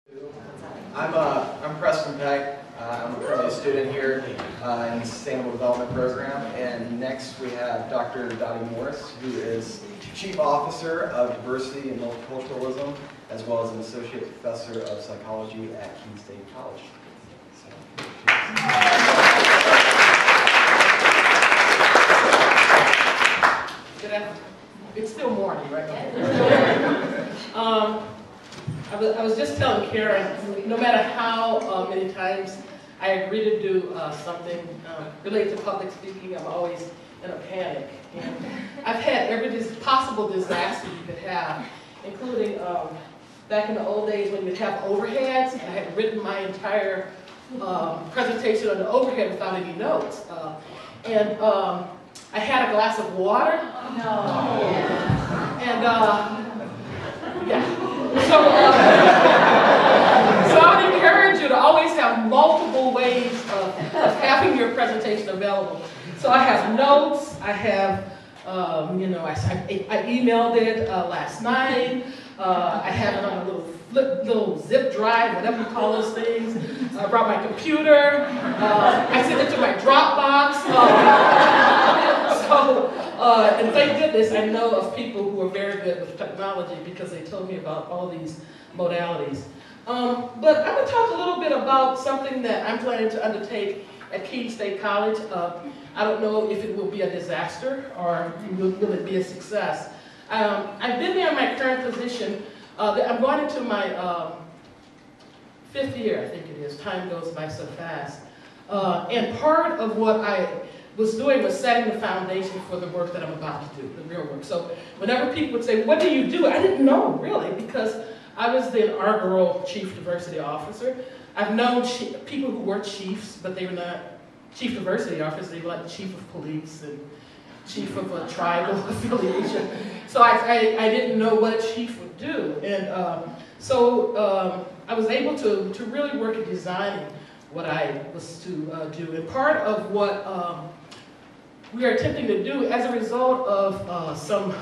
I'm Preston Peck. I'm currently a student here in the Sustainable Development Program. And next we have Dr. Dottie Morris, who is Chief Officer of Diversity and Multiculturalism, as well as an Associate Professor of Psychology at Keene State College. Good afternoon. It's still morning, right? I was just telling Karen, no matter how many times I agree to do something related to public speaking, I'm always in a panic. And I've had every possible disaster you could have, including back in the old days when you'd have overheads, and I had written my entire presentation on the overhead without any notes. I had a glass of water. No. And yeah. So I would encourage you to always have multiple ways of having your presentation available. So I have notes. I have, I emailed it last night. I have it on a little zip drive, whatever you call those things. I brought my computer. I sent it to my Dropbox. And thank goodness I know of people who are very good with technology because they told me about all these modalities. But I'm going to talk a little bit about something that I'm planning to undertake at Keene State College. I don't know if it will be a disaster or will it be a success. I've been there in my current position. I'm going into my 5th year, I think it is. Time goes by so fast. And part of what I was doing was setting the foundation for the work that I'm about to do, the real work. So whenever people would say, what do you do? I didn't know, really, because I was the inaugural Chief Diversity Officer. I've known people who were chiefs, but they were not Chief Diversity Officers. They were like Chief of Police and Chief of a tribal affiliation. So I didn't know what a chief would do. And I was able to really work at designing what I was to do. And part of what we are attempting to do as a result of some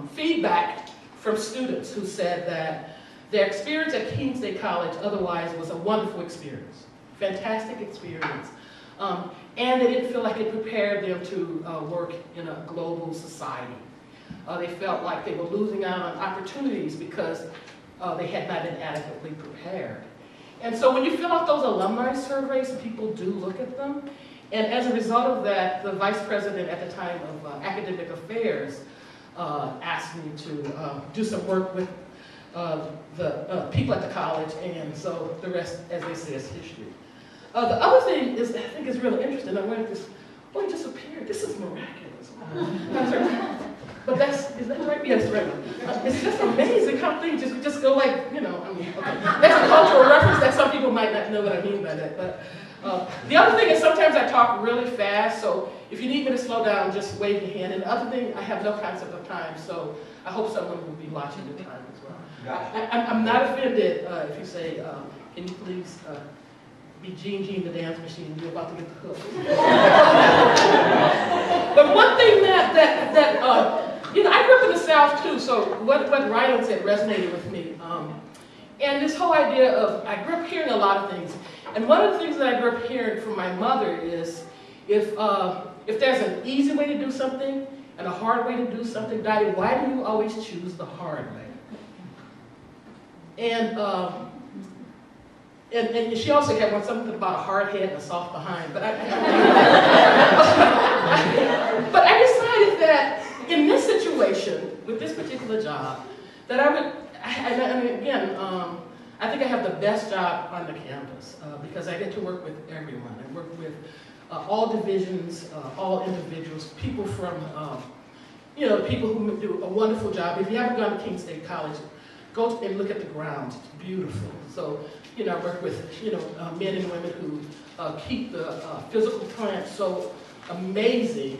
feedback from students who said that their experience at Keene State College otherwise was a wonderful experience, fantastic experience. And they didn't feel like it prepared them to work in a global society. They felt like they were losing out on opportunities because they had not been adequately prepared. And so when you fill out those alumni surveys, people do look at them. And as a result of that, the vice president at the time of academic affairs asked me to do some work with the people at the college, and so the rest, as they say, is history. The other thing is, I think is really interesting. I went this, oh, it just appeared. This is miraculous. But is that right? Yes, right. It's just amazing how things just go like, okay. That's a cultural reference that some people might not know what I mean by that. But the other thing is sometimes I talk really fast, so if you need me to slow down, just wave your hand. And the other thing, I have no concept of time, so I hope someone will be watching the time as well. Gotcha. I'm not offended if you say, can you please be Gene the dance machine, you're about to get the hook. But one thing I grew up in the South too, so what Ryan said resonated with me. And this whole idea of, I grew up hearing a lot of things. And one of the things that I grew up hearing from my mother is, if there's an easy way to do something and a hard way to do something, Dottie, why do you always choose the hard way? And she also had something about a hard head and a soft behind. But I decided that in this situation, with this particular job, that I would, I think I have the best job on the campus because I get to work with everyone. I work with all divisions, all individuals, people from, people who do a wonderful job. If you haven't gone to Keene State College, go and look at the grounds. It's beautiful. So, I work with, men and women who keep the physical plant so amazing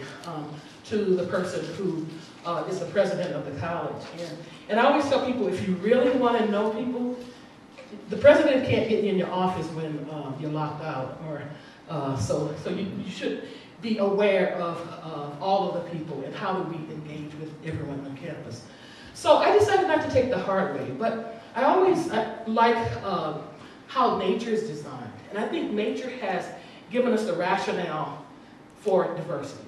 to the person who is the president of the college. And I always tell people, if you really want to know people, the president can't get you in your office when you're locked out. So you should be aware of all of the people and how do we engage with everyone on campus. So I decided not to take the hard way, but I always like how nature is designed. And I think nature has given us the rationale for diversity.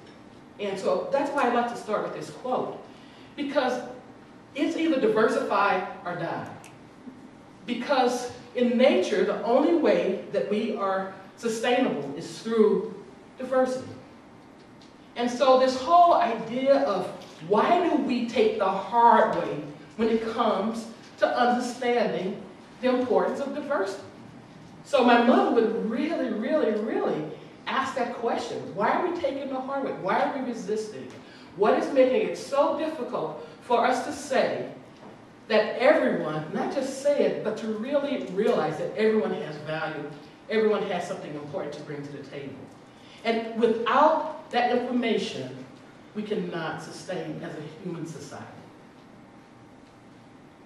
And so that's why I like to start with this quote. Because it's either diversify or die. Because in nature, the only way that we are sustainable is through diversity. And so this whole idea of why do we take the hard way when it comes to understanding the importance of diversity? So my mother would really ask that question. Why are we taking the hard way? Why are we resisting? What is making it so difficult for us to say that everyone, not just say it, but to really realize that everyone has value, everyone has something important to bring to the table. And without that information, we cannot sustain as a human society.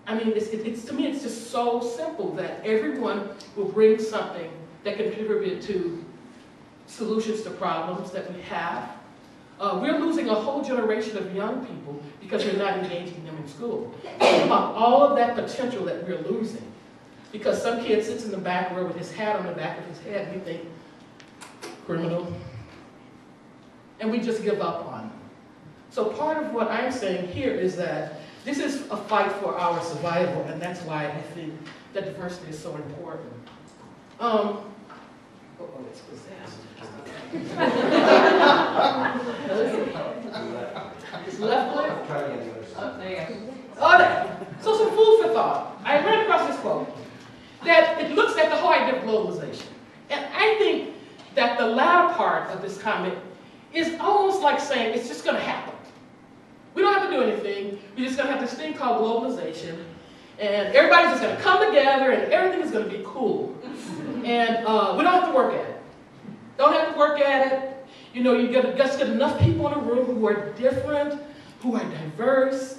I mean, to me, it's just so simple that everyone will bring something that can contribute to solutions to problems that we have. We're losing a whole generation of young people because we're not engaging them in school. Think about all of that potential that we're losing. Because some kid sits in the back row with his hat on the back of his head, and we think, criminal. And we just give up on them. So part of what I'm saying here is that this is a fight for our survival, and that's why I think that diversity is so important. It's possessed. It's left leg? There you go. Okay, so some food for thought. I ran across this quote that it looks at the whole idea of globalization. And I think that the latter part of this comment is almost like saying it's just going to happen. We don't have to do anything. We're just going to have this thing called globalization. And everybody's just going to come together and everything is going to be cool. And we don't have to work at it. Don't have to work at it. You know, you just get enough people in a room who are different, who are diverse,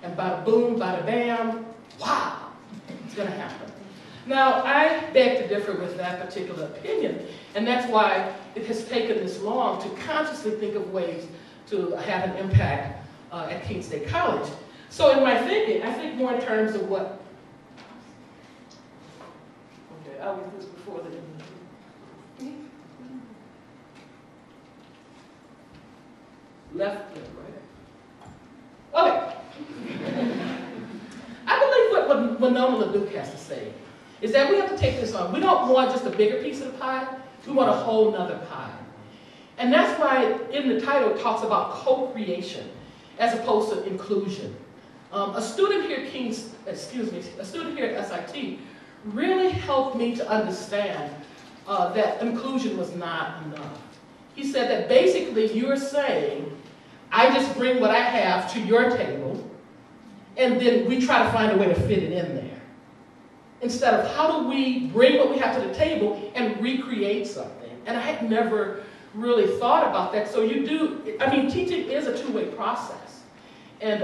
and bada boom, bada bam, wow, it's going to happen. Now, I beg to differ with that particular opinion, and that's why it has taken this long to consciously think of ways to have an impact at Keene State College. So in my thinking, I think more in terms of what, okay, I'll get this before the left and right. Okay. I believe what Winona LaDuke has to say is that we have to take this on. We don't want just a bigger piece of the pie, we want a whole nother pie. And that's why in the title it talks about co-creation as opposed to inclusion. A student here at SIT really helped me to understand that inclusion was not enough. He said that basically you're saying, I just bring what I have to your table, and then we try to find a way to fit it in there. Instead of how do we bring what we have to the table and recreate something. And I had never really thought about that. So you do, I mean, teaching is a two-way process. And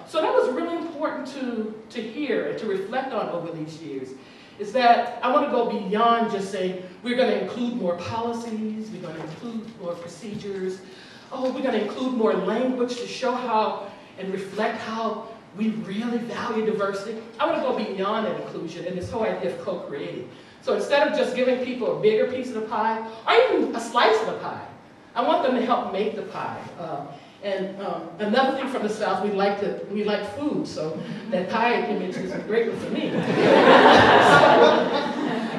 so that was really important to hear and to reflect on over these years, is that I want to go beyond just saying we're going to include more policies, we're going to include more procedures, we're going to include more language to show how and reflect how we really value diversity. I want to go beyond that inclusion and this whole idea of co-creating. So instead of just giving people a bigger piece of the pie, or even a slice of the pie, I want them to help make the pie. Another thing from the South, we like food, so that pie image is a great one for me.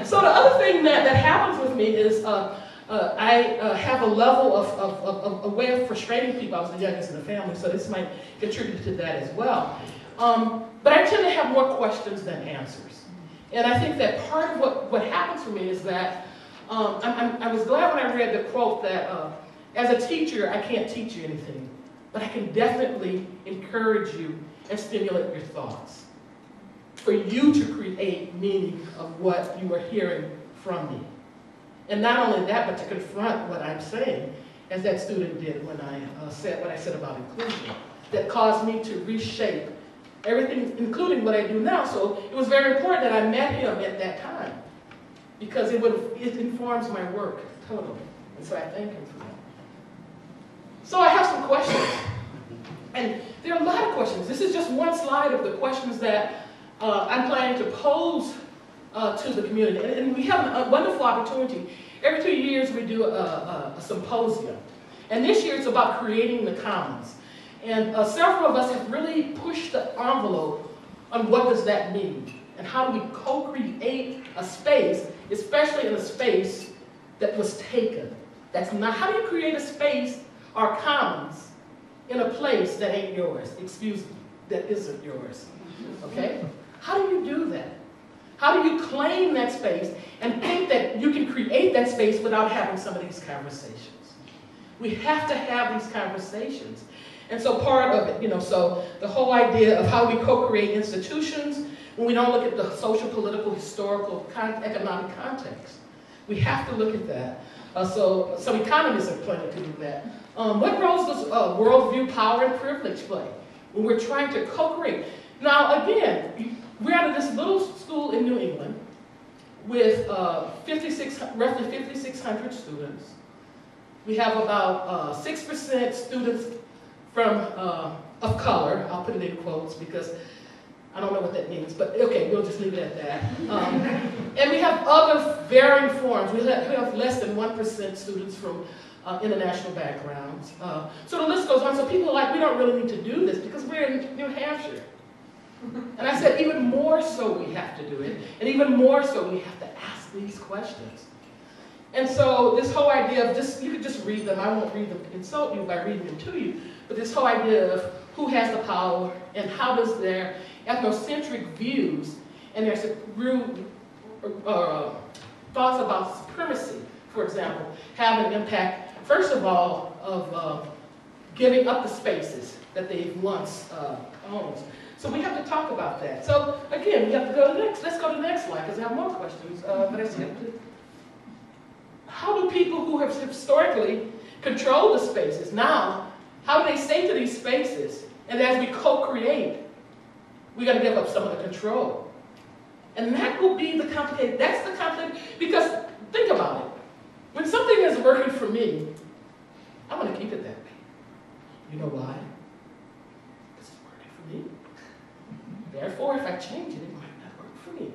So the other thing that happens with me is I have a level of a way of frustrating people. I was the youngest in the family, so this might contribute to that as well. But I tend to have more questions than answers. And I think that part of what happens for me is that I was glad when I read the quote that as a teacher, I can't teach you anything, but I can definitely encourage you and stimulate your thoughts for you to create meaning of what you are hearing from me. And not only that, but to confront what I'm saying, as that student did when I said what I said about inclusion, that caused me to reshape everything, including what I do now. So it was very important that I met him at that time, because it informs my work totally. And so I thank him for that. So I have some questions. And there are a lot of questions. This is just one slide of the questions that I'm planning to pose to the community. And we have a wonderful opportunity. Every 2 years we do a symposium. And this year it's about creating the commons. And several of us have really pushed the envelope on what does that mean. And how do we co-create a space, especially in a space that was taken. That's not, how do you create a space or commons in a place that ain't yours, excuse me, that isn't yours, okay? How do you do that? How do you claim that space and think that you can create that space without having some of these conversations? We have to have these conversations. And so part of it, so the whole idea of how we co-create institutions when we don't look at the social, political, historical, economic context. We have to look at that. So some economists are planning to do that. What roles does worldview, power, and privilege play when we're trying to co-create? Now, again, we're out of this little school in New England with roughly 5,600 students. We have about 6% students from of color. I'll put it in quotes because I don't know what that means, but okay, we'll just leave it at that. And we have other varying forms. We have less than 1% students from international backgrounds. So the list goes on. So people are like, we don't really need to do this because we're in New Hampshire. And I said, even more so we have to do it, and even more so we have to ask these questions. And so this whole idea of you could just read them. I won't insult you by reading them to you, but this whole idea of who has the power and how does their ethnocentric views and their thoughts about supremacy, for example, have an impact, first of all, of giving up the spaces that they've once owned. So we have to talk about that. So again, we have to go to the next. Let's go to the next slide because I have more questions. But I see. How do people who have historically controlled the spaces now? How do they stay to these spaces? And as we co-create, we got to give up some of the control. And that will be the complicated. That's the complicated. Because think about it. When something is working for me, I want to keep it that way. You know why? Because it's working for me. Therefore, if I change it, it might not work for me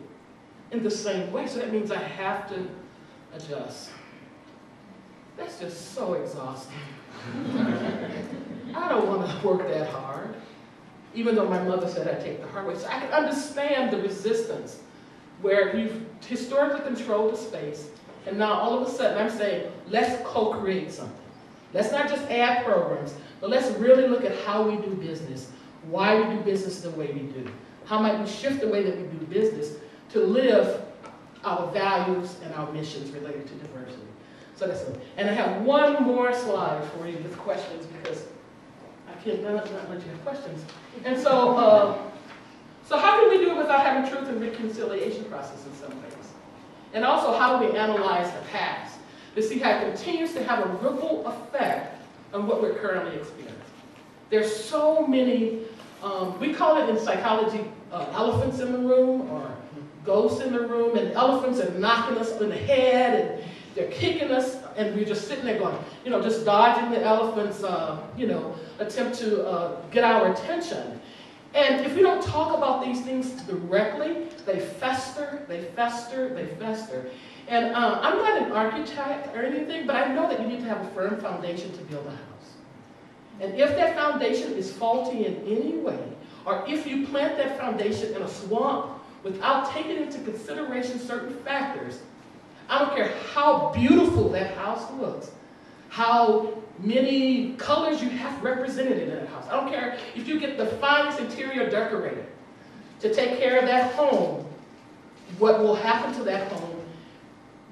in the same way. So that means I have to adjust. That's just so exhausting. I don't want to work that hard, even though my mother said I take the hard way. So I can understand the resistance where you've historically controlled the space, and now all of a sudden I'm saying, let's co-create something. Let's not just add programs, but let's really look at how we do business, why we do business the way we do. How might we shift the way that we do business to live our values and our missions related to diversity. So that's it. And I have one more slide for you with questions because I can't not let you have questions. And so, so how can we do it without having truth and reconciliation process in some ways? And also, how do we analyze the past to see how it continues to have a ripple effect on what we're currently experiencing? There's so many, we call it in psychology elephants in the room or ghosts in the room, and elephants are knocking us in the head and they're kicking us, and we're just sitting there going, just dodging the elephants, attempt to get our attention. And if we don't talk about these things directly, they fester, they fester, they fester. And I'm not an architect or anything, but I know that you need to have a firm foundation to build a house. And if that foundation is faulty in any way, or if you plant that foundation in a swamp without taking into consideration certain factors, I don't care how beautiful that house looks, how many colors you have represented in that house. I don't care if you get the finest interior decorator to take care of that home, what will happen to that home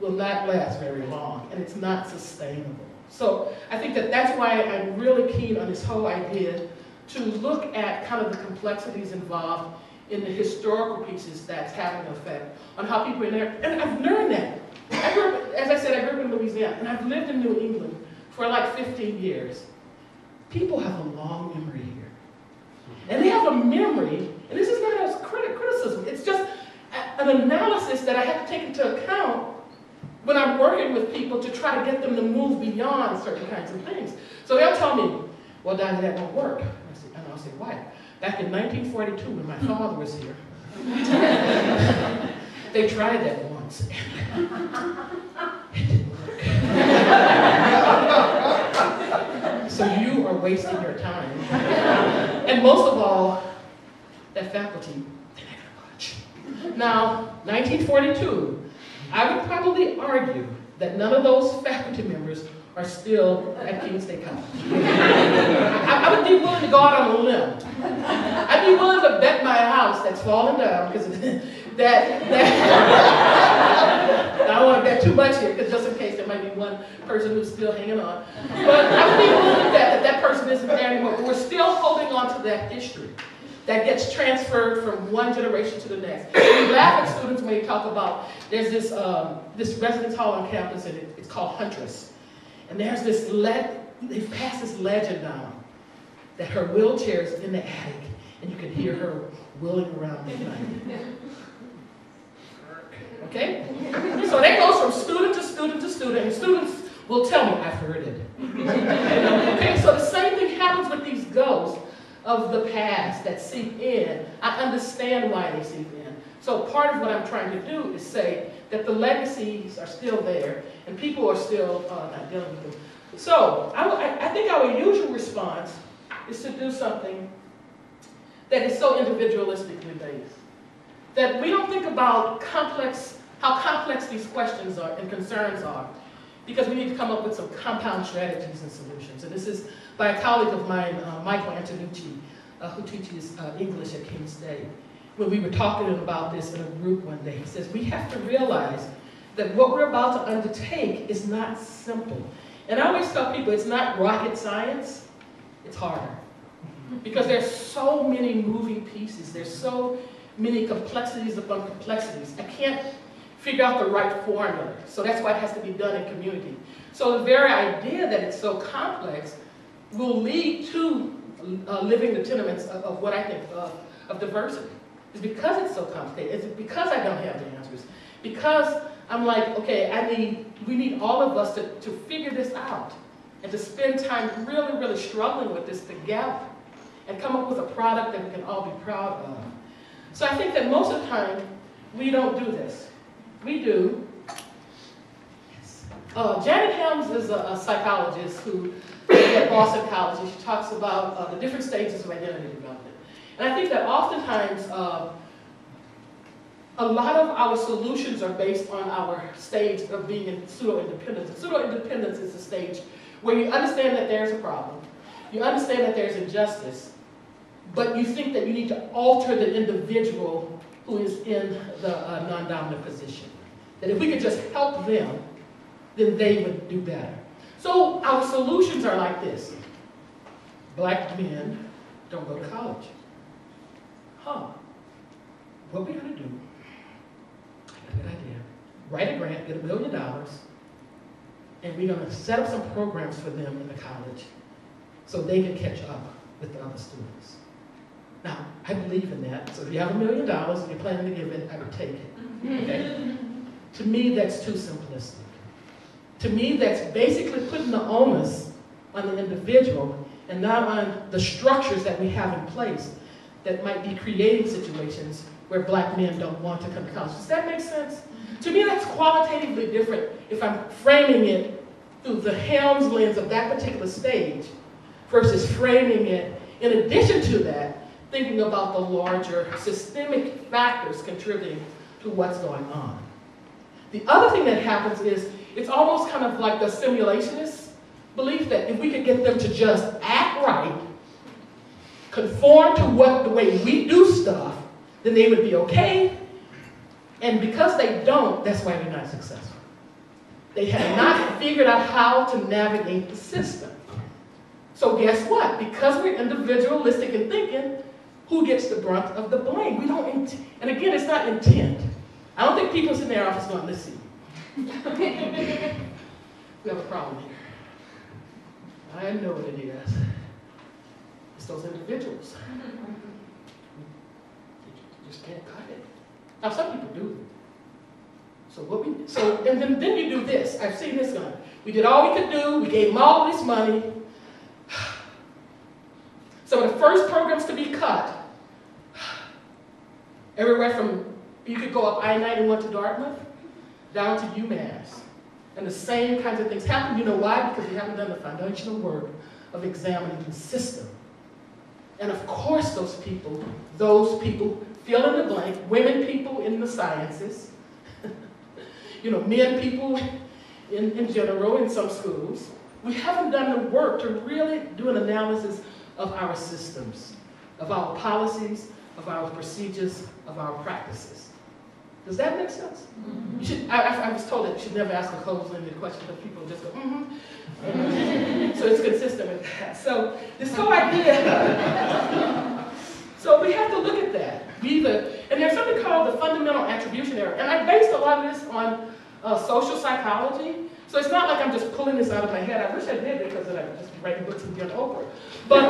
will not last very long, and it's not sustainable. So I think that that's why I'm really keen on this whole idea to look at kind of the complexities involved in the historical pieces that's having an effect on how people are there. And I've learned that. As I said, I grew up in Louisiana, and I've lived in New England for like 15 years. People have a long memory here. And they have a memory, and this is not as criticism, it's just an analysis that I have to take into account when I'm working with people to try to get them to move beyond certain kinds of things. So they'll tell me, well, Dottie, that won't work. And I'll say, why? Back in 1942, when my father was here, They tried that once. It didn't work. So you are wasting your time. And most of all, that faculty, they're not gonna watch. Now, 1942, I would probably argue that none of those faculty members are still at Keene State College. I would be willing to go out on a limb. I'd be willing to bet my house that's falling down because that I don't want to bet too much here because just in case there might be one person who's still hanging on. But I would be willing to bet that person isn't there anymore. But we're still holding on to that history that gets transferred from one generation to the next. We laugh at students when they talk about, there's this residence hall on campus and it's called Huntress. And there's this, they've passed this legend down that her wheelchair is in the attic and you can hear her wheeling around midnight. Okay? So that goes from student to student to student, and students will tell me, I've heard it. Okay, so the same thing happens with these ghosts of the past that seep in. I understand why they seep in. So part of what I'm trying to do is say that the legacies are still there and people are still not dealing with them. So I think our usual response is to do something that is so individualistically based. That we don't think about how complex these questions are and concerns are, because we need to come up with some compound strategies and solutions. And this is by a colleague of mine, Michael Antonucci, who teaches English at Keene State. When we were talking about this in a group one day, he says, we have to realize that what we're about to undertake is not simple. And I always tell people it's not rocket science, it's harder. Because there's so many moving pieces, there's so many complexities upon complexities. I can't figure out the right formula. So that's why it has to be done in community. So the very idea that it's so complex will lead to living the tenements of what I think of diversity. It's because it's so complicated. It's because I don't have the answers. Because I'm like, okay, we need all of us to figure this out and to spend time really, really struggling with this together and come up with a product that we can all be proud of. So I think that most of the time, we don't do this. We do. Janet Helms is a psychologist who is at Boston College, and she talks about the different stages of identity development. And I think that oftentimes, a lot of our solutions are based on our stage of being in pseudo-independence. And pseudo-independence is a stage where you understand that there's a problem, you understand that there's injustice, but you think that you need to alter the individual who is in the non-dominant position. That if we could just help them, then they would do better. So our solutions are like this. Black men don't go to college. What we're going to do, I got a good idea. Write a grant, get $1 million, and we're going to set up some programs for them in the college so they can catch up with the other students. Now, I believe in that. So if you have $1 million and you're planning to give it, I would take it. Okay? To me, that's too simplistic. To me, that's basically putting the onus on the individual and not on the structures that we have in place that might be creating situations where black men don't want to come to college. Does that make sense? To me, that's qualitatively different if I'm framing it through the Helms lens of that particular stage versus framing it, in addition to that, thinking about the larger systemic factors contributing to what's going on. The other thing that happens is it's almost kind of like the simulationist belief that if we could get them to just act right, conform to the way we do stuff, then they would be okay. And because they don't, that's why they're not successful. They have not figured out how to navigate the system. So guess what? Because we're individualistic in thinking, who gets the brunt of the blame? We don't, and again, it's not intent. I don't think people's in their office going, let's see. We have a problem here. I know what it is. It's those individuals. You just can't cut it. Now, some people do. And then you do this. I've seen this one. We did all we could do. We gave them all this money. Some of the first programs to be cut Everywhere from, you could go up I-91 to Dartmouth, down to UMass. And the same kinds of things happen. You know why? Because we haven't done the foundational work of examining the system. And of course those people, fill in the blank, women people in the sciences, you know, men people in general in some schools, we haven't done the work to really do an analysis of our systems, of our policies, of our procedures, of our practices. Does that make sense? Mm-hmm. You should, I was told that you should never ask a closed-ended question because people just go, mm-hmm. So it's consistent with that. So this whole idea, so we have to look at that. And there's something called the fundamental attribution error. And I based a lot of this on social psychology. So it's not like I'm just pulling this out of my head. I wish I did because then I'd just be writing books and be on Oprah. But,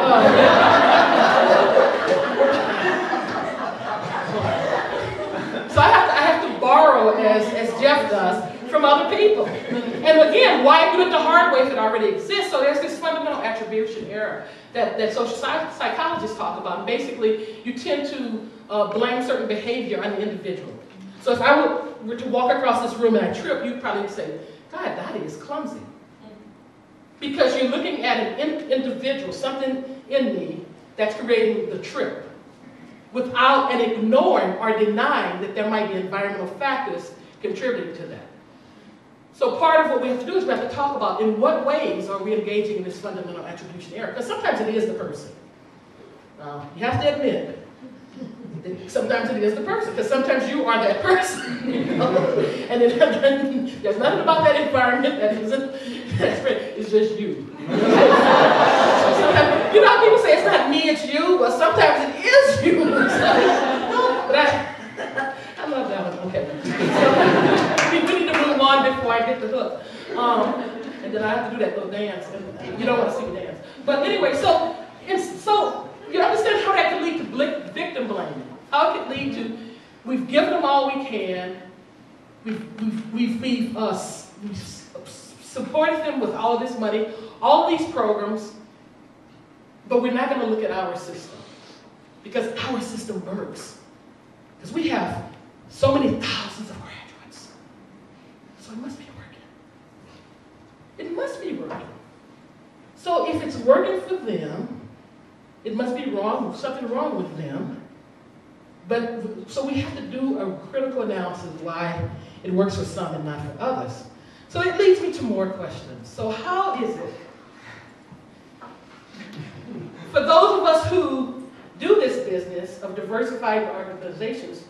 so I have to borrow, as Jeff does, from other people. And again, why do it the hard way if it already exists? So there's this fundamental attribution error that social psychologists talk about. And basically, you tend to blame certain behavior on the individual. So if I were to walk across this room and I trip, you'd probably say, God, Dottie is clumsy. Because you're looking at an individual, something in me that's creating the trip, without and ignoring or denying that there might be environmental factors contributing to that. So part of what we have to do is we have to talk about in what ways are we engaging in this fundamental attribution error. Because sometimes it is the person. You have to admit, sometimes it is the person, because sometimes you are that person. You know? And then there's nothing about that environment that isn't, it's just you. Sometimes, you know how people say it's not me, it's you? Well, sometimes it is you. But I love that one. Okay. So, we need to move on before I get the hook. And then I have to do that little dance. And you don't want to see me dance. But anyway, so you understand how that can lead to victim blaming. How it can lead to, we've given them all we can, we've supported them with all of this money, all of these programs, but we're not going to look at our system. Because our system works. Because we have so many thousands of graduates. So it must be working. It must be working. So if it's working for them, it must be something wrong with them. But so we have to do a critical analysis of why it works for some and not for others. So it leads me to more questions. So how is it for those of us who do this business of diversified organizations,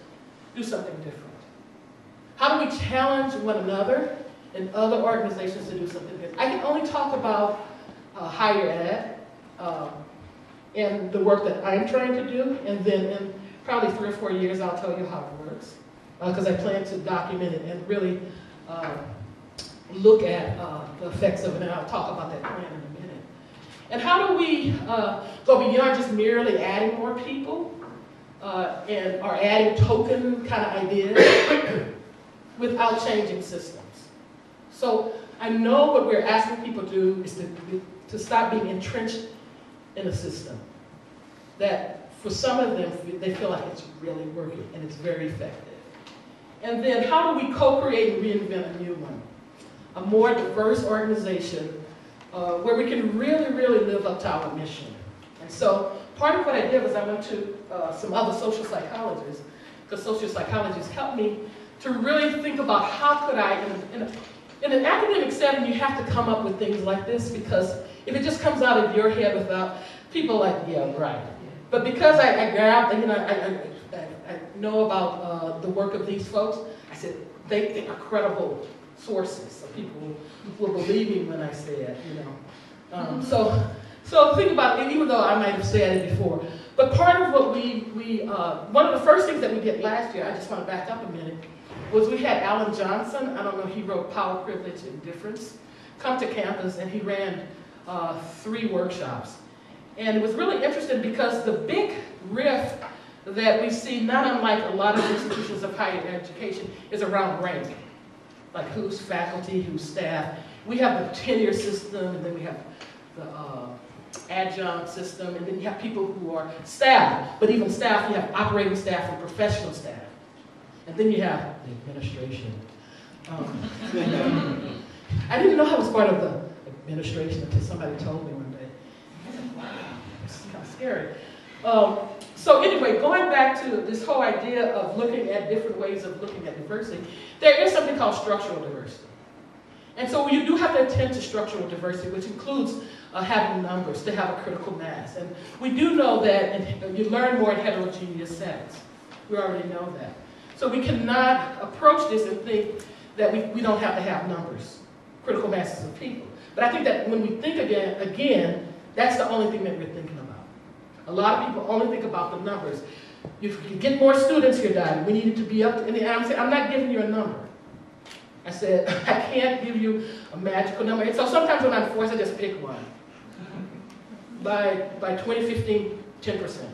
do something different? How do we challenge one another and other organizations to do something different? I can only talk about higher ed and the work that I'm trying to do, and then in probably 3 or 4 years I'll tell you how it works, because I plan to document it and really look at the effects of it, and I'll talk about that plan in a minute. And how do we go beyond just merely adding more people or adding token kind of ideas without changing systems? So I know what we're asking people to do is to stop being entrenched in a system that for some of them, they feel like it's really working and it's very effective. And then how do we co-create and reinvent a new one? A more diverse organization where we can really, really live up to our mission. And so part of what I did was I went to some other social psychologists, because social psychologists helped me to really think about how could I, in an academic setting, you have to come up with things like this, because if it just comes out of your head without, people are like, yeah, right. But because I grabbed, I know about the work of these folks, I said, they are credible sources of people who will believe me when I say it, you know. So think about it, even though I might have said it before. But part of what one of the first things that we did last year, I just want to back up a minute, was we had Alan Johnson, I don't know, he wrote Power, Privilege, and Difference, come to campus, and he ran 3 workshops. And it was really interesting because the big rift that we see, not unlike a lot of institutions of higher education, is around rank. Like who's faculty, who's staff. We have the tenure system, and then we have the adjunct system, and then you have people who are staff. But even staff, you have operating staff and professional staff. And then you have the administration. I didn't know I was part of the administration until somebody told me one day. I said, wow, this is kind of scary. So anyway, going back to this whole idea of looking at different ways of looking at diversity, there is something called structural diversity. And so you do have to attend to structural diversity, which includes having numbers, to have a critical mass. And we do know that you learn more in heterogeneous settings. We already know that. So we cannot approach this and think that we don't have to have numbers, critical masses of people. But I think that when we think again, that's the only thing that we're thinking about. A lot of people only think about the numbers. If you get more students here, Dottie, we need it to be up to, and I'm saying, I'm not giving you a number. I said, I can't give you a magical number. And so sometimes when I'm forced, I just pick one. By 2015, 10%.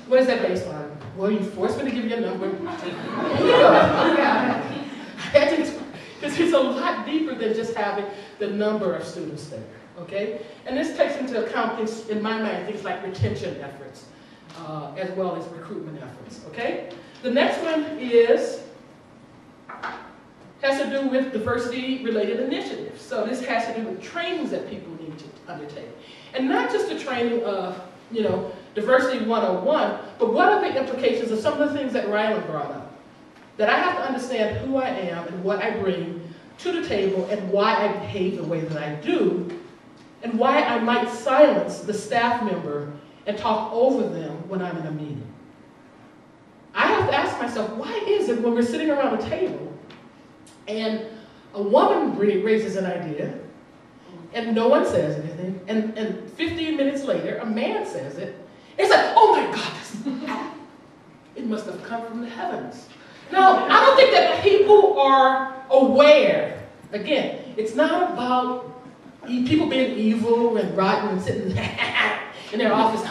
What is that based on? Well, you forced me to give you a number. Because it's a lot deeper than just having the number of students there, okay? And this takes into account things, in my mind, things like retention efforts, as well as recruitment efforts, okay? The next one has to do with diversity-related initiatives. So this has to do with trainings that people need to undertake. And not just the training of, Diversity 101, but what are the implications of some of the things that Rylan brought up? That I have to understand who I am and what I bring to the table and why I behave the way that I do, and why I might silence the staff member and talk over them when I'm in a meeting. I have to ask myself, why is it when we're sitting around a table and a woman raises an idea and no one says anything, and 15 minutes later a man says it, it's like, oh my God, it must have come from the heavens. Now, I don't think that people are aware. Again, it's not about people being evil and rotten and sitting in their office,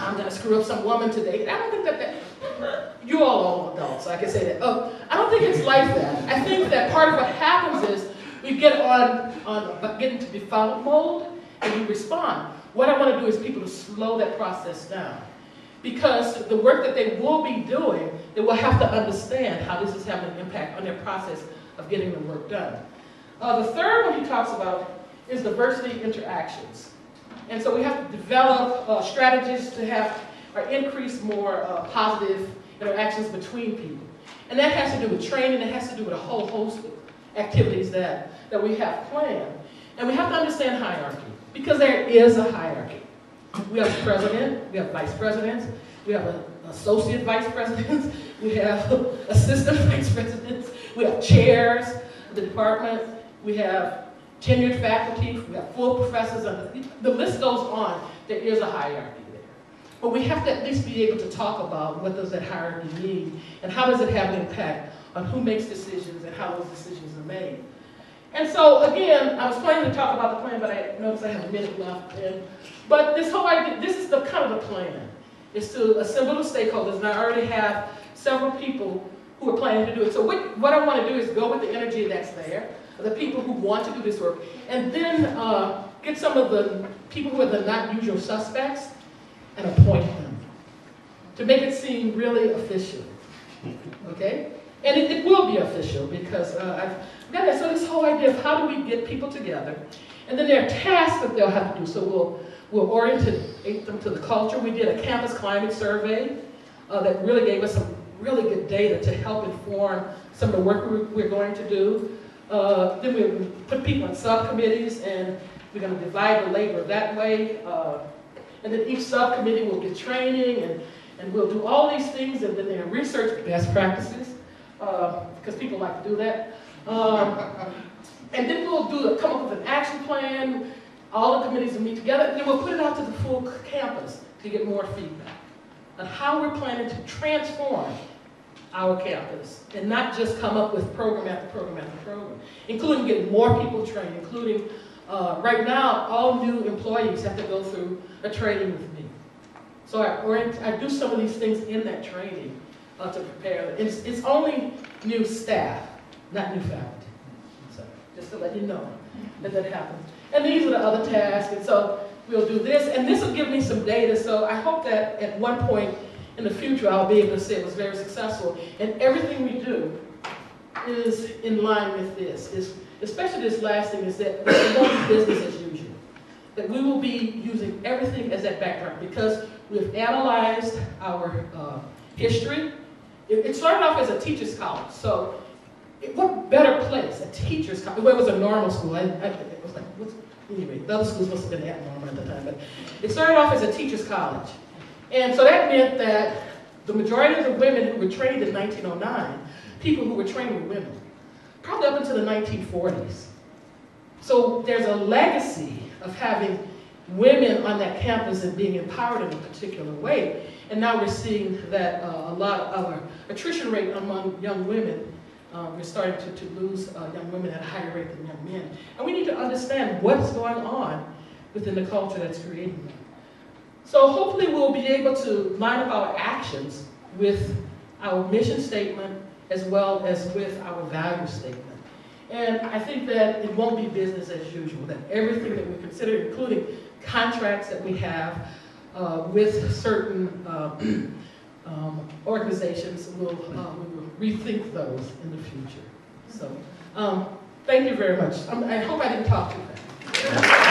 I'm going to screw up some woman today. I don't think that you all are adults, so I can say that. I don't think it's like that. I think that part of what happens is we get get into default mode and we respond. What I want to do is people to slow that process down. Because the work that they will be doing, they will have to understand how this is having an impact on their process of getting the work done. The third one he talks about is diversity interactions. And so we have to develop strategies to have or increase more positive interactions between people. And that has to do with training, it has to do with a whole host of activities that we have planned. And we have to understand hierarchy, because there is a hierarchy. We have a president, we have vice presidents, we have associate vice presidents, we have assistant vice presidents, we have chairs of the department, we have tenured faculty, we have full professors, the list goes on. There is a hierarchy there. But we have to at least be able to talk about what does that hierarchy mean, and how does it have an impact on who makes decisions and how those decisions are made. And so, again, I was planning to talk about the plan, but I noticed I have a minute left. But this whole idea, this is kind of the plan, is to assemble the stakeholders, and I already have several people who are planning to do it. So what I want to do is go with the energy that's there, the people who want to do this work, and then get some of the people who are the not usual suspects and appoint them to make it seem really official, okay? And it will be official because I've got that. So this whole idea of how do we get people together, and then there are tasks that they'll have to do. So we'll orientate them to the culture. We did a campus climate survey that really gave us some really good data to help inform some of the work we're going to do. Then we'll put people in subcommittees, and we're going to divide the labor that way. And then each subcommittee will get training, and we'll do all these things, and then they'll research best practices, because people like to do that. And then we'll come up with an action plan. All the committees will meet together, and then we'll put it out to the full campus to get more feedback on how we're planning to transform our campus, and not just come up with program after program after program, including getting more people trained, including, right now, all new employees have to go through a training with me. So I do some of these things in that training to prepare. It's only new staff, not new faculty. So just to let you know that happens. And these are the other tasks. And so we'll do this, and this will give me some data, so I hope that at one point in the future I'll be able to say it was very successful. And everything we do is in line with this. Especially this last thing is that it won't be business as usual. That we will be using everything as that background because we've analyzed our history. It started off as a teacher's college, so what better place, a teacher's college? Well, it was a normal school. It was like, anyway, the other schools must have been abnormal at the time, but it started off as a teacher's college. And so that meant that the majority of the women who were trained in 1909, people who were trained were women, probably up into the 1940s. So there's a legacy of having women on that campus and being empowered in a particular way. And now we're seeing that a lot of our attrition rate among young women, we're starting to lose young women at a higher rate than young men. And we need to understand what's going on within the culture that's creating that. So hopefully we'll be able to line up our actions with our mission statement as well as with our value statement. And I think that it won't be business as usual, that everything that we consider, including contracts that we have with certain organizations, we will rethink those in the future. So thank you very much. I hope I didn't talk too fast.